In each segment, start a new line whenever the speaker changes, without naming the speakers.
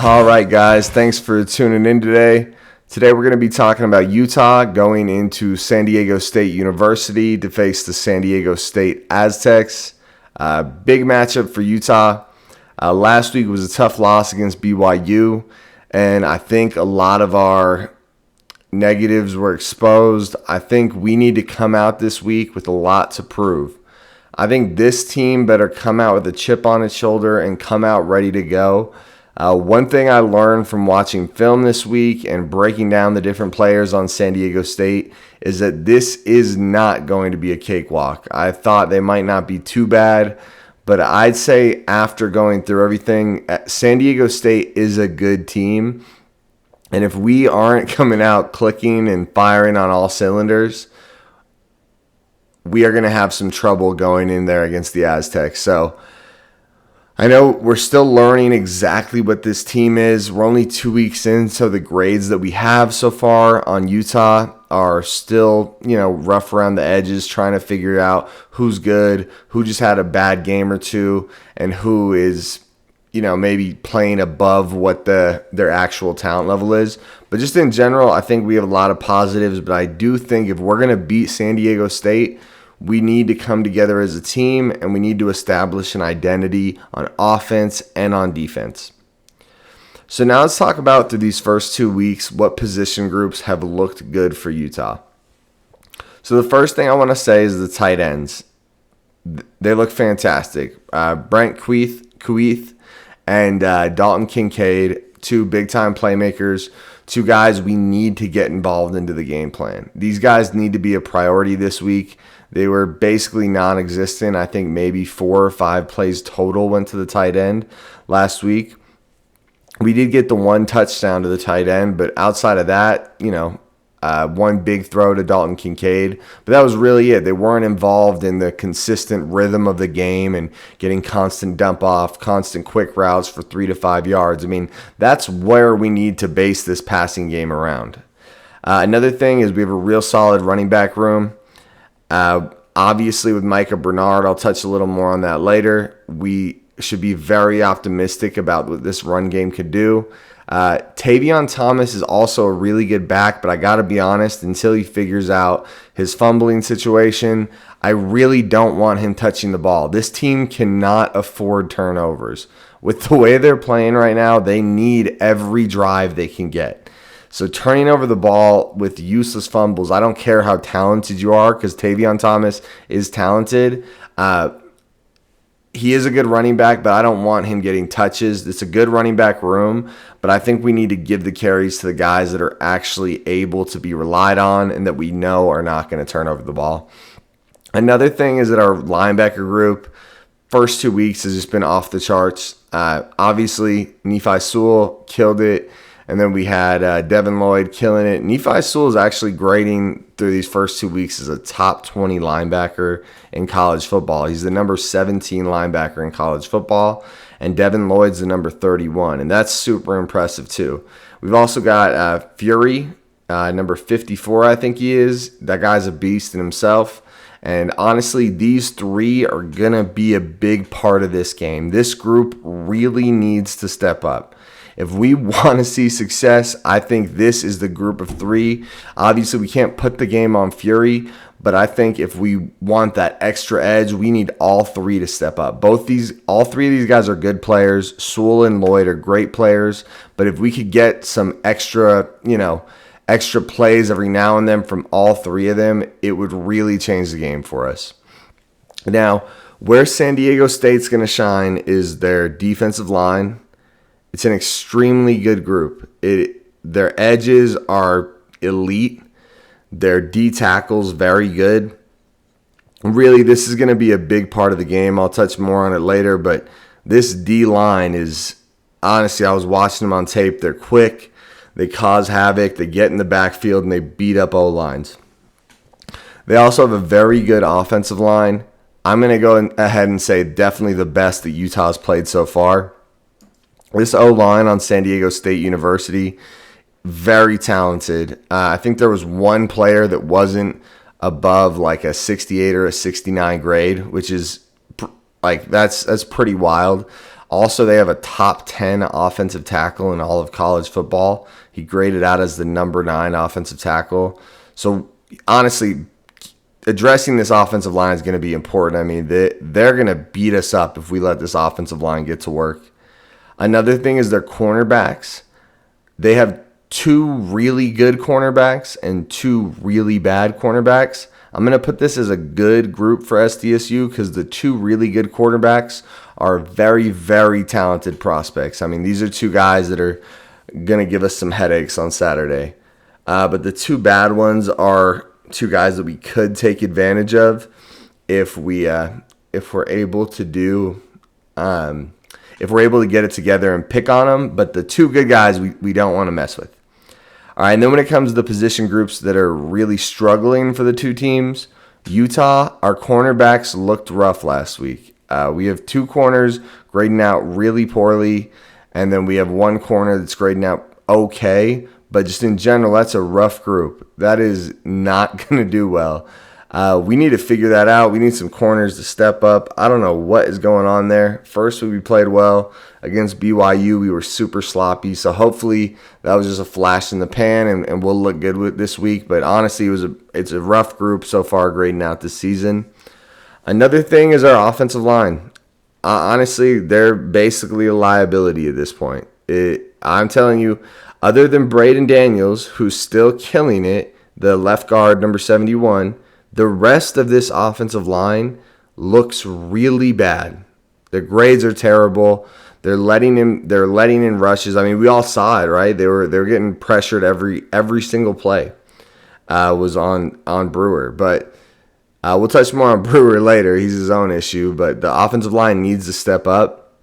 All right, guys, thanks for tuning in today. Today we're going to be talking about Utah going into San Diego State University to face the San Diego State Aztecs. Big matchup for Utah. Last week was a tough loss against BYU, and I think a lot of our negatives were exposed. I think we need to come out this week with a lot to prove. I think this team better come out with a chip on its shoulder and come out ready to go. One thing I learned from watching film this week and breaking down the different players on San Diego State is that this is not going to be a cakewalk. I thought they might not be too bad, but I'd say after going through everything, San Diego State is a good team. And if we aren't coming out clicking and firing on all cylinders, we are going to have some trouble going in there against the Aztecs. So I know we're still learning exactly what this team is. We're only 2 weeks in, so the grades that we have so far on Utah are still, rough around the edges, trying to figure out who's good, who just had a bad game or two, and who is, maybe playing above what their actual talent level is. But just in general, I think we have a lot of positives, but I do think if we're going to beat San Diego State, we need to come together as a team, and we need to establish an identity on offense and on defense. So now let's talk about, through these first 2 weeks, what position groups have looked good for Utah. So the first thing I want to say is the tight ends. They look fantastic. Brent Kuith and Dalton Kincaid, two big-time playmakers, two guys we need to get involved into the game plan. These guys need to be a priority this week. They were basically non-existent. I think maybe 4 or 5 plays total went to the tight end last week. We did get the one touchdown to the tight end, but outside of that, one big throw to Dalton Kincaid. But that was really it. They weren't involved in the consistent rhythm of the game and getting constant dump off, constant quick routes for 3 to 5 yards. I mean, that's where we need to base this passing game around. Another thing is we have a real solid running back room. Obviously, with Micah Bernard, I'll touch a little more on that later. We should be very optimistic about what this run game could do. Tavion Thomas is also a really good back, but I got to be honest, until he figures out his fumbling situation, I really don't want him touching the ball. This team cannot afford turnovers. With the way they're playing right now, they need every drive they can get. So turning over the ball with useless fumbles, I don't care how talented you are, because Tavion Thomas is talented. He is a good running back, but I don't want him getting touches. It's a good running back room, but I think we need to give the carries to the guys that are actually able to be relied on and that we know are not going to turn over the ball. Another thing is that our linebacker group, first 2 weeks has just been off the charts. Obviously, Nephi Sewell killed it. And then we had Devin Lloyd killing it. Nephi Sewell is actually grading through these first 2 weeks as a top 20 linebacker in college football. He's the number 17 linebacker in college football. And Devin Lloyd's the number 31. And that's super impressive, too. We've also got Fury, number 54, I think he is. That guy's a beast in himself. And honestly, these three are going to be a big part of this game. This group really needs to step up. If we want to see success, I think this is the group of three. Obviously, we can't put the game on Fury, but I think if we want that extra edge, we need all three to step up. All three of these guys are good players. Sewell and Lloyd are great players, but if we could get some extra plays every now and then from all three of them, it would really change the game for us. Now, where San Diego State's going to shine is their defensive line. It's an extremely good group. Their edges are elite. Their D tackles very good. Really, this is going to be a big part of the game. I'll touch more on it later, but this D line is, honestly, I was watching them on tape. They're quick. They cause havoc. They get in the backfield, and they beat up O-lines. They also have a very good offensive line. I'm going to go ahead and say definitely the best that Utah's played so far. This O-line on San Diego State University, very talented. I think there was one player that wasn't above like a 68 or a 69 grade, which is that's pretty wild. Also, they have a top 10 offensive tackle in all of college football. He graded out as the number 9 offensive tackle. So, honestly, addressing this offensive line is going to be important. I mean, they're going to beat us up if we let this offensive line get to work. Another thing is their cornerbacks. They have 2 really good cornerbacks and 2 really bad cornerbacks. I'm going to put this as a good group for SDSU because the 2 really good quarterbacks are very, very talented prospects. I mean, these are 2 guys that are going to give us some headaches on Saturday. But the 2 bad ones are 2 guys that we could take advantage of if we're able to get it together and pick on them. But the 2 good guys we don't want to mess with. All right, and then when it comes to the position groups that are really struggling for the 2 teams, Utah, our cornerbacks looked rough last week. We have 2 corners grading out really poorly, and then we have 1 corner that's grading out okay. But just in general, that's a rough group. That is not going to do well. We need to figure that out. We need some corners to step up. I don't know what is going on there. First week we played well. Against BYU, we were super sloppy. So hopefully that was just a flash in the pan, and we'll look good with this week. But honestly, it's a rough group so far grading out this season. Another thing is our offensive line. Honestly, they're basically a liability at this point. I'm telling you, other than Braden Daniels, who's still killing it, the left guard, number 71, the rest of this offensive line looks really bad. Their grades are terrible. They're letting in rushes. I mean, we all saw it, right? They were getting pressured every single play. Was on Brewer, but we'll touch more on Brewer later. He's his own issue, but the offensive line needs to step up.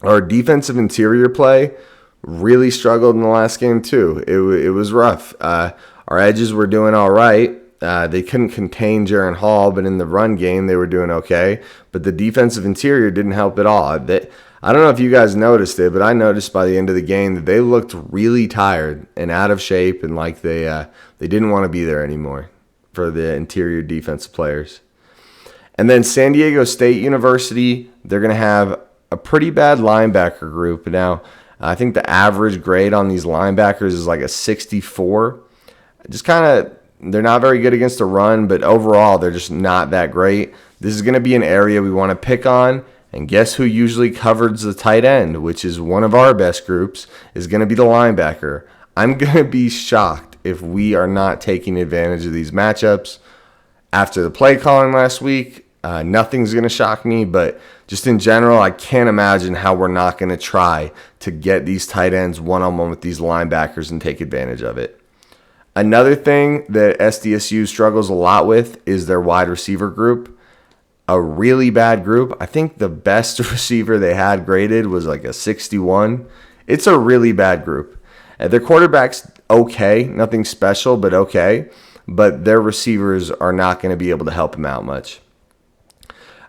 Our defensive interior play really struggled in the last game too. It was rough. Our edges were doing all right. They couldn't contain Jaron Hall, but in the run game, they were doing okay. But the defensive interior didn't help at all. I don't know if you guys noticed it, but I noticed by the end of the game that they looked really tired and out of shape and like they didn't want to be there anymore for the interior defensive players. And then San Diego State University, they're going to have a pretty bad linebacker group. Now, I think the average grade on these linebackers is like a 64. Just kind of, they're not very good against the run, but overall, they're just not that great. This is going to be an area we want to pick on. And guess who usually covers the tight end, which is one of our best groups, is going to be the linebacker. I'm going to be shocked if we are not taking advantage of these matchups. After the play calling last week, nothing's going to shock me, but just in general, I can't imagine how we're not going to try to get these tight ends one-on-one with these linebackers and take advantage of it. Another thing that SDSU struggles a lot with is their wide receiver group. A really bad group. I think the best receiver they had graded was like a 61. It's a really bad group. Their quarterback's okay, nothing special, but okay. But their receivers are not going to be able to help them out much.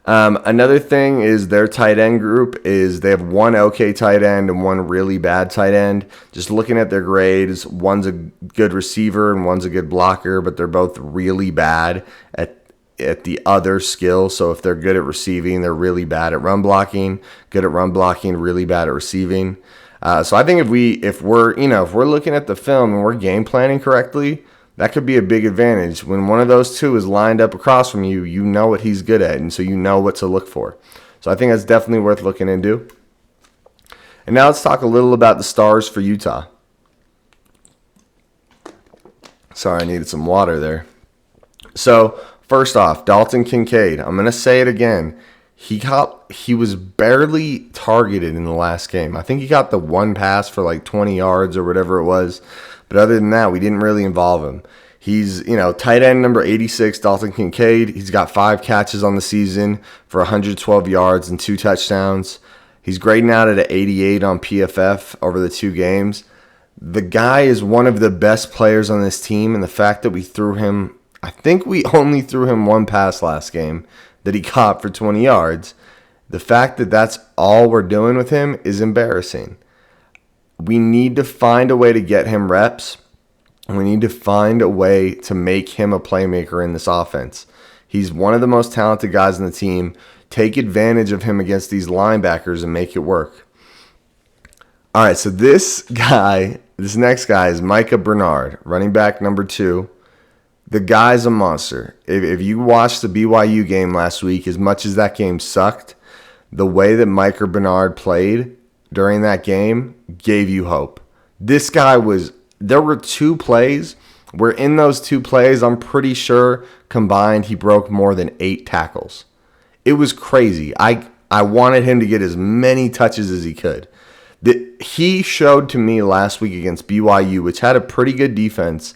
Another thing is their tight end group is they have 1 okay tight end and 1 really bad tight end. Just looking at their grades, one's a good receiver and one's a good blocker, but they're both really bad at the other skill. So if they're good at receiving, they're really bad at run blocking. Good at run blocking, really bad at receiving. So I think if we're looking at the film and we're game planning correctly, that could be a big advantage. When one of those 2 is lined up across from you, you know what he's good at, and so you know what to look for. So I think that's definitely worth looking into. And now let's talk a little about the stars for Utah. Sorry, I needed some water there. So first off, Dalton Kincaid. I'm going to say it again. He was barely targeted in the last game. I think he got the 1 pass for like 20 yards or whatever it was. But other than that, we didn't really involve him. He's, tight end number 86, Dalton Kincaid. He's got 5 catches on the season for 112 yards and 2 touchdowns. He's grading out at an 88 on PFF over the 2 games. The guy is one of the best players on this team, and the fact that we threw him, I think we only threw him 1 pass last game that he caught for 20 yards. The fact that that's all we're doing with him is embarrassing. We need to find a way to get him reps. We need to find a way to make him a playmaker in this offense. He's one of the most talented guys on the team. Take advantage of him against these linebackers and make it work. All right, so this next guy is Micah Bernard, running back number 2. The guy's a monster. If you watched the BYU game last week, as much as that game sucked, the way that Micah Bernard played during that game gave you hope. This guy there were 2 plays where in those 2 plays, I'm pretty sure combined he broke more than 8 tackles. It was crazy. I wanted him to get as many touches as he could. He showed to me last week against BYU, which had a pretty good defense,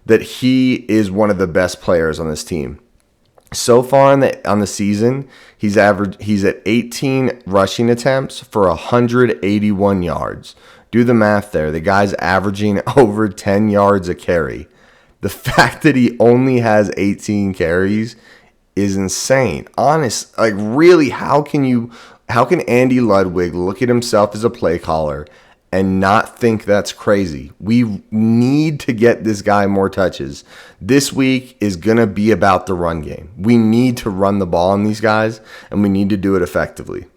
that he is one of the best players on this team. So far on the season, he's at 18 rushing attempts for 181 yards. Do the math there. The guy's averaging over 10 yards a carry. The fact that he only has 18 carries is insane. Honest, like really, how can Andy Ludwig look at himself as a play caller and not think that's crazy? We need to get this guy more touches. This week is going to be about the run game. We need to run the ball on these guys, and we need to do it effectively.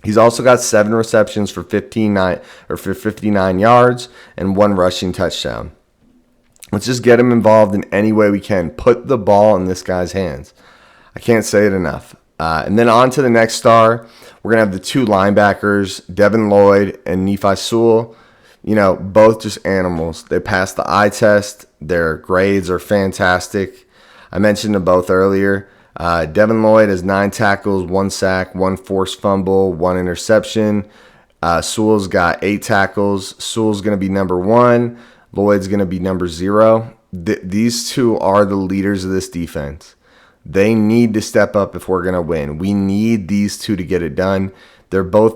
He's also got 7 receptions for 59 yards and 1 rushing touchdown. Let's just get him involved in any way we can. Put the ball in this guy's hands. I can't say it enough. And then on to the next star. We're going to have the 2 linebackers, Devin Lloyd and Nephi Sewell. Both just animals. They passed the eye test. Their grades are fantastic. I mentioned them both earlier. Devin Lloyd has 9 tackles, 1 sack, 1 forced fumble, 1 interception. Sewell's got 8 tackles. Sewell's going to be number 1. Lloyd's going to be number 0. These 2 are the leaders of this defense. They need to step up if we're going to win. We need these 2 to get it done. They're both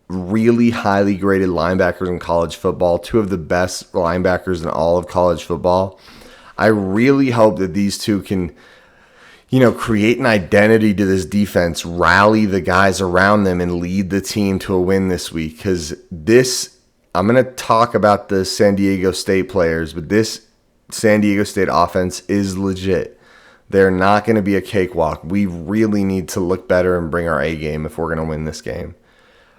really highly graded linebackers in college football, 2 of the best linebackers in all of college football. I really hope that these 2 can, create an identity to this defense, rally the guys around them, and lead the team to a win this week. Because I'm going to talk about the San Diego State players, but this San Diego State offense is legit. They're not going to be a cakewalk. We really need to look better and bring our A game if we're going to win this game.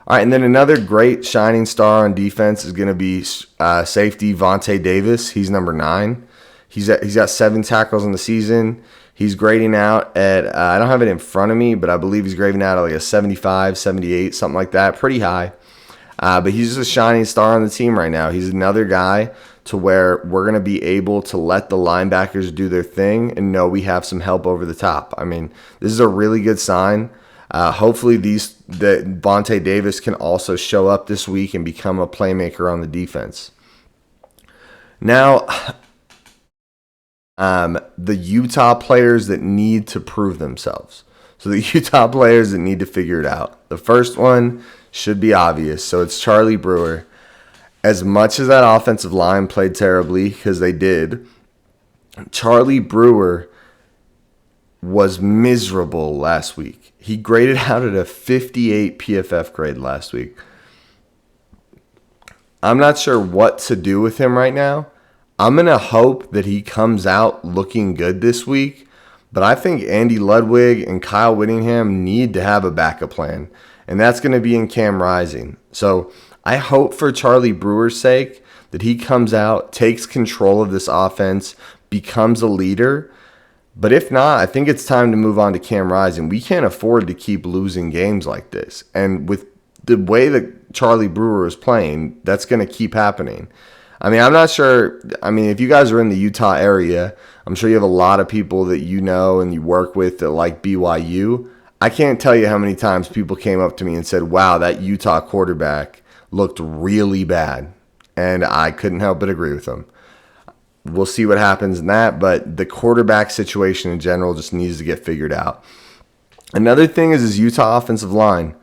All right, and then another great shining star on defense is going to be safety Vontae Davis. He's number 9. He's got 7 tackles in the season. He's grading out at, I don't have it in front of me, but I believe he's grading out at like a 75, 78, something like that. Pretty high. But he's just a shining star on the team right now. He's another guy to where we're going to be able to let the linebackers do their thing and know we have some help over the top. I mean, this is a really good sign. Hopefully that Vontae Davis can also show up this week and become a playmaker on the defense. Now, the Utah players that need to prove themselves. So the Utah players that need to figure it out. The first one should be obvious. So it's Charlie Brewer. As much as that offensive line played terribly, because they did, Charlie Brewer was miserable last week. He graded out at a 58 PFF grade last week. I'm not sure what to do with him right now. I'm going to hope that he comes out looking good this week, but I think Andy Ludwig and Kyle Whittingham need to have a backup plan, and that's going to be in Cam Rising. So I hope for Charlie Brewer's sake that he comes out, takes control of this offense, becomes a leader. But if not, I think it's time to move on to Cam Rising. We can't afford to keep losing games like this. And with the way that Charlie Brewer is playing, that's going to keep happening. I mean, I'm not sure. I mean, if you guys are in the Utah area, I'm sure you have a lot of people that you know and you work with that like BYU. I can't tell you how many times people came up to me and said, wow, that Utah quarterback looked really bad. And I couldn't help but agree with them. We'll see what happens in that, but the quarterback situation in general just needs to get figured out. Another thing is his Utah offensive line.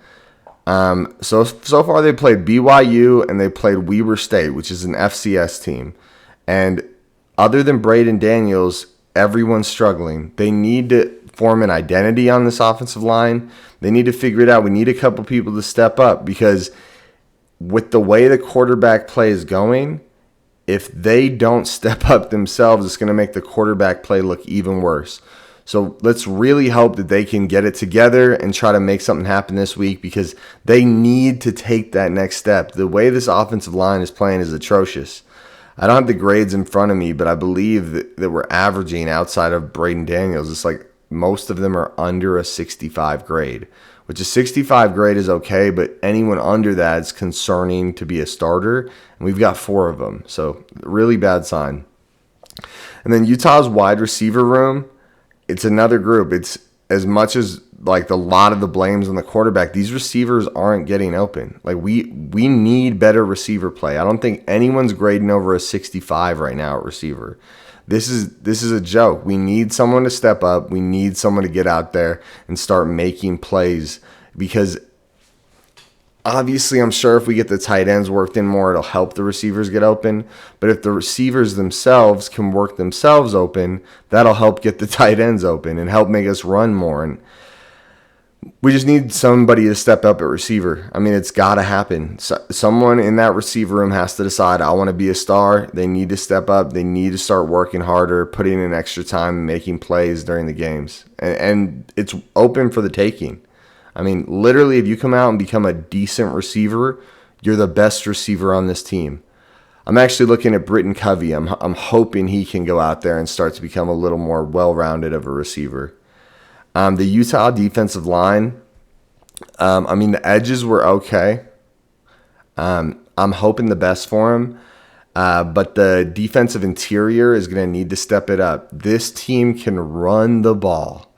So far they played BYU and they played Weber State, which is an FCS team. And other than Braden Daniels, everyone's struggling. They need to form an identity on this offensive line. They need to figure it out. We need a couple people to step up because with the way the quarterback play is going, if they don't step up themselves, it's going to make the quarterback play look even worse. So let's really hope that they can get it together and try to make something happen this week, because they need to take that next step. The way this offensive line is playing is atrocious. I don't have the grades in front of me, but I believe that we're averaging, outside of Braden Daniels, it's like most of them are under a 65 grade, which a 65 grade is okay, but anyone under that is concerning to be a starter, and we've got 4 of them. So really bad sign. And then Utah's wide receiver room, it's another group. It's as much as like a lot of the blames on the quarterback, these receivers aren't getting open. Like we need better receiver play. I don't think anyone's grading over a 65 right now at receiver. This is a joke. We need someone to step up. We need someone to get out there and start making plays, because obviously, I'm sure if we get the tight ends worked in more, it'll help the receivers get open. But if the receivers themselves can work themselves open, that'll help get the tight ends open and help make us run more. And we just need somebody to step up at receiver. I mean, it's got to happen. Someone in that receiver room has to decide, I want to be a star. They need to step up. They need to start working harder, putting in extra time, and making plays during the games. And it's open for the taking. I mean, literally, if you come out and become a decent receiver, you're the best receiver on this team. I'm actually looking at Britton Covey. I'm hoping he can go out there and start to become a little more well-rounded of a receiver. The Utah defensive line, I mean, the edges were okay. I'm hoping the best for him. But the defensive interior is going to need to step it up. This team can run the ball.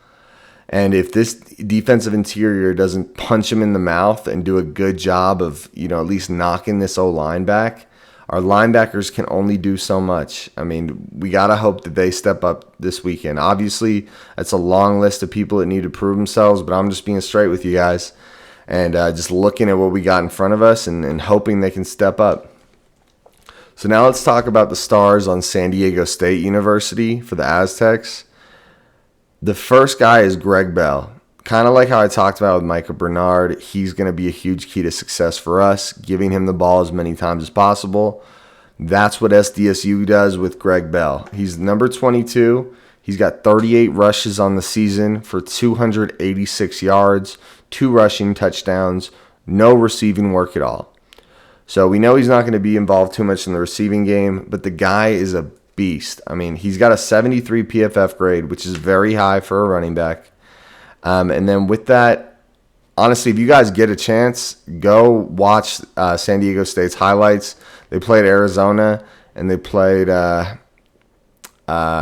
And if this defensive interior doesn't punch him in the mouth and do a good job of, at least knocking this O-line back, our linebackers can only do so much. I mean, we got to hope that they step up this weekend. Obviously, it's a long list of people that need to prove themselves, but I'm just being straight with you guys and just looking at what we got in front of us and hoping they can step up. So now let's talk about the stars on San Diego State University for the Aztecs. The first guy is Greg Bell. Kind of like how I talked about with Micah Bernard, he's going to be a huge key to success for us, giving him the ball as many times as possible. That's what SDSU does with Greg Bell. He's number 22. He's got 38 rushes on the season for 286 yards, 2 rushing touchdowns, no receiving work at all. So we know he's not going to be involved too much in the receiving game, but the guy is a beast. I mean, he's got a 73 PFF grade, which is very high for a running back. And then with that, honestly, if you guys get a chance, go watch San Diego State's highlights. They played Arizona, and they played, I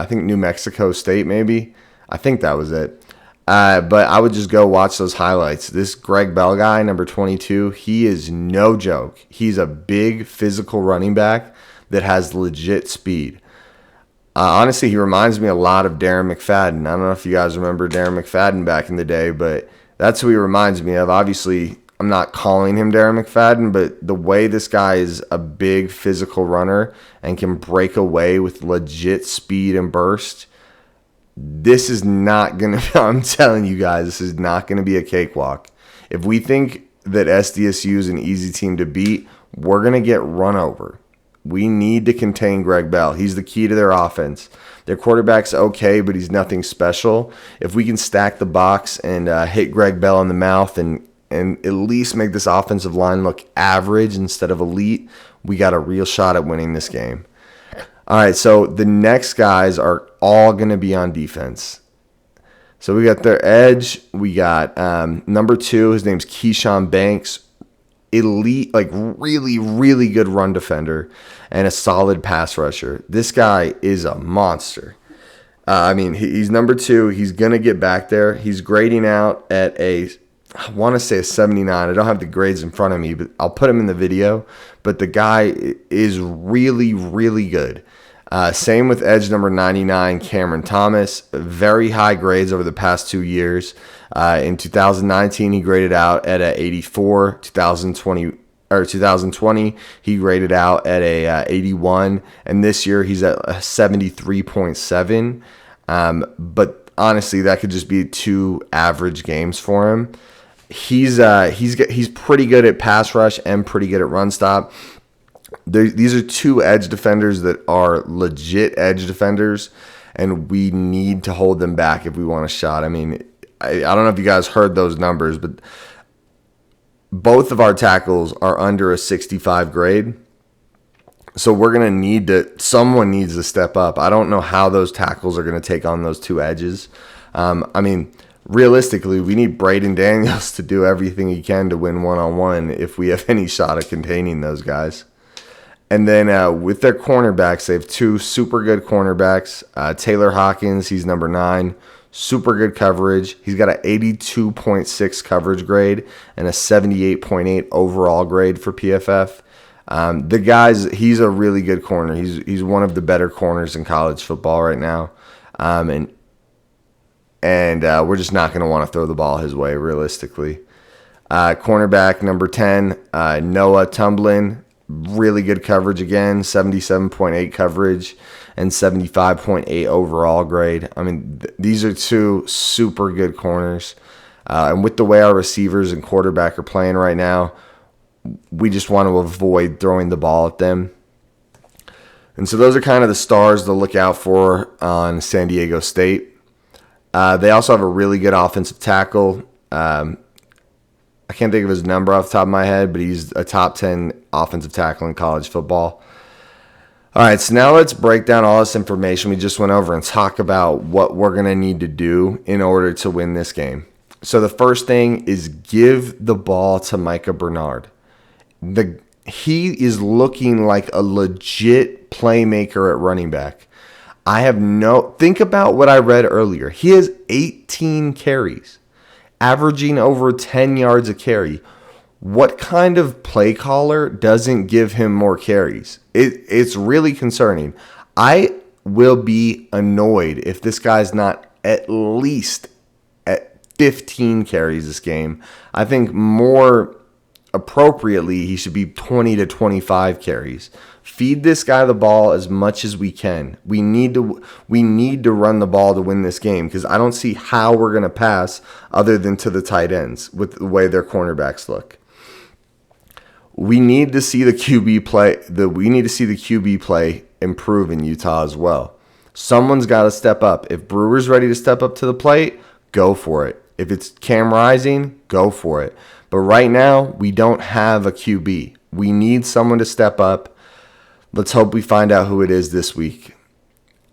think, New Mexico State, maybe. I think that was it. But I would just go watch those highlights. This Greg Bell guy, number 22, he is no joke. He's a big physical running back that has legit speed. Honestly, he reminds me a lot of Darren McFadden. I don't know if you guys remember Darren McFadden back in the day, but that's who he reminds me of. Obviously, I'm not calling him Darren McFadden, but the way this guy is a big physical runner and can break away with legit speed and burst, this is not going to, I'm telling you guys, this is not going to be a cakewalk. If we think that SDSU is an easy team to beat, we're going to get run over. We need to contain Greg Bell. He's the key to their offense. Their quarterback's okay, but he's nothing special. If we can stack the box and hit Greg Bell in the mouth and at least make this offensive line look average instead of elite, we got a real shot at winning this game. All right, so the next guys are all going to be on defense. So we got their edge. We got number 2. His name's Keyshawn Banks. Elite, like really, really good run defender and a solid pass rusher. This guy is a monster. I mean, he's number 2. He's going to get back there. He's grading out at I want to say a 79. I don't have the grades in front of me, but I'll put him in the video. But the guy is really, really good. Same with edge number 99, Cameron Thomas. Very high grades over the past 2 years. In 2019, he graded out at a 84. 2020, he graded out at a 81, and this year he's at a 73.7. But honestly, that could just be 2 average games for him. He's pretty good at pass rush and pretty good at run stop. These are 2 edge defenders that are legit edge defenders. and we need to hold them back if we want a shot. I mean, I don't know if you guys heard those numbers, but both of our tackles are under a 65 grade. So we're going to need someone needs to step up. I don't know how those tackles are going to take on those two edges. I mean, realistically, we need Braden Daniels to do everything he can to win one-on-one if we have any shot at containing those guys. And then with their cornerbacks, they have two super good cornerbacks. Taylor Hawkins, he's number 9. Super good coverage. He's got an 82.6 coverage grade and a 78.8 overall grade for PFF. He's a really good corner. He's one of the better corners in college football right now. And we're just not going to want to throw the ball his way, realistically. Cornerback number 10, Noah Tumblin. Really good coverage again, 77.8 coverage and 75.8 overall grade. I mean, these are two super good corners. And with the way our receivers and quarterback are playing right now, we just want to avoid throwing the ball at them. And so those are kind of the stars to look out for on San Diego State. They also have a really good offensive tackle. I can't think of his number off the top of my head, but he's a top 10 offensive tackle in college football. All right, so now let's break down all this information we just went over and talk about what we're going to need to do in order to win this game. So the first thing is give the ball to Micah Bernard. He is looking like a legit playmaker at running back. Think about what I read earlier. He has 18 carries, averaging over 10 yards a carry. What kind of play caller doesn't give him more carries? It's really concerning. I will be annoyed if this guy's not at least at 15 carries this game. I think more appropriately, he should be 20 to 25 carries. Feed this guy the ball as much as we can. We need to run the ball to win this game because I don't see how we're going to pass other than to the tight ends with the way their cornerbacks look. We need to see the QB play improve in Utah as well. Someone's got to step up. If Brewer's ready to step up to the plate, go for it. If it's Cam Rising, go for it. But right now, we don't have a QB. We need someone to step up. Let's hope we find out who it is this week.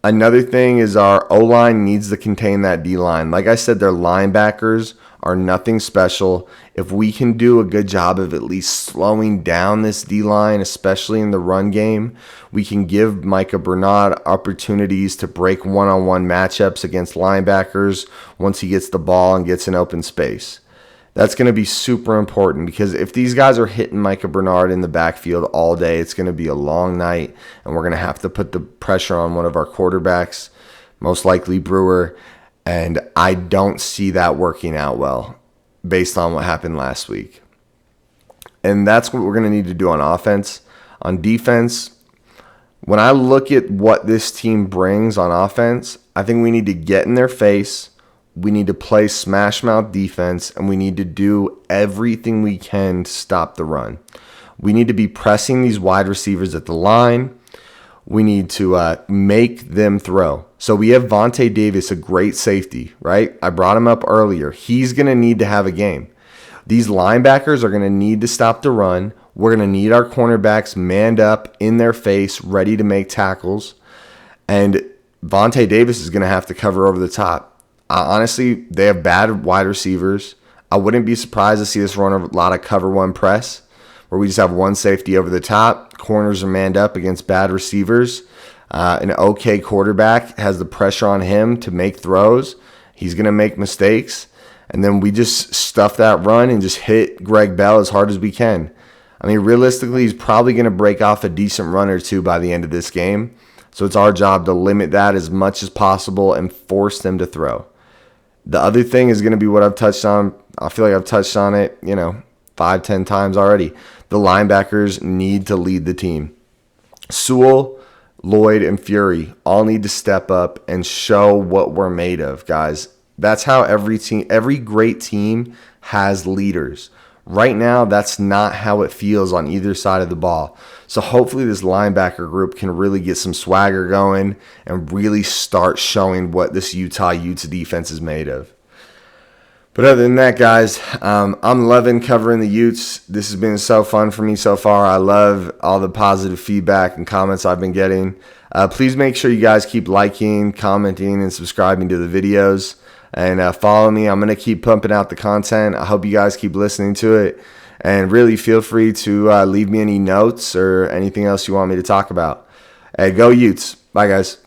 Another thing is our O-line needs to contain that D-line. Like I said, their linebackers are nothing special. If we can do a good job of at least slowing down this D-line, especially in the run game, we can give Micah Bernard opportunities to break one-on-one matchups against linebackers once he gets the ball and gets in open space. That's going to be super important because if these guys are hitting Micah Bernard in the backfield all day, it's going to be a long night, and we're going to have to put the pressure on one of our quarterbacks, most likely Brewer, and I don't see that working out well based on what happened last week. And that's what we're going to need to do on offense. On defense, when I look at what this team brings on offense, I think we need to get in their face. We need to play smash mouth defense, and we need to do everything we can to stop the run. We need to be pressing these wide receivers at the line. We need to make them throw. So we have Vontae Davis, a great safety, right? I brought him up earlier. He's going to need to have a game. These linebackers are going to need to stop the run. We're going to need our cornerbacks manned up in their face, ready to make tackles. And Vontae Davis is going to have to cover over the top. Honestly, they have bad wide receivers. I wouldn't be surprised to see us run a lot of cover one press where we just have one safety over the top. Corners are manned up against bad receivers. An okay quarterback has the pressure on him to make throws. He's going to make mistakes. And then we just stuff that run and just hit Greg Bell as hard as we can. I mean, realistically, he's probably going to break off a decent run or two by the end of this game. So it's our job to limit that as much as possible and force them to throw. The other thing is going to be what I've touched on. I feel like I've touched on it, 5-10 times already. The linebackers need to lead the team. Sewell, Lloyd, and Fury all need to step up and show what we're made of, guys. That's how every great team has leaders. Right now, that's not how it feels on either side of the ball. So hopefully this linebacker group can really get some swagger going and really start showing what this Utah Utes defense is made of. But other than that, guys, I'm loving covering the Utes. This has been so fun for me so far. I love all the positive feedback and comments I've been getting. Please make sure you guys keep liking, commenting, and subscribing to the videos. And follow me. I'm going to keep pumping out the content. I hope you guys keep listening to it. And really feel free to leave me any notes or anything else you want me to talk about. Hey, go Utes. Bye, guys.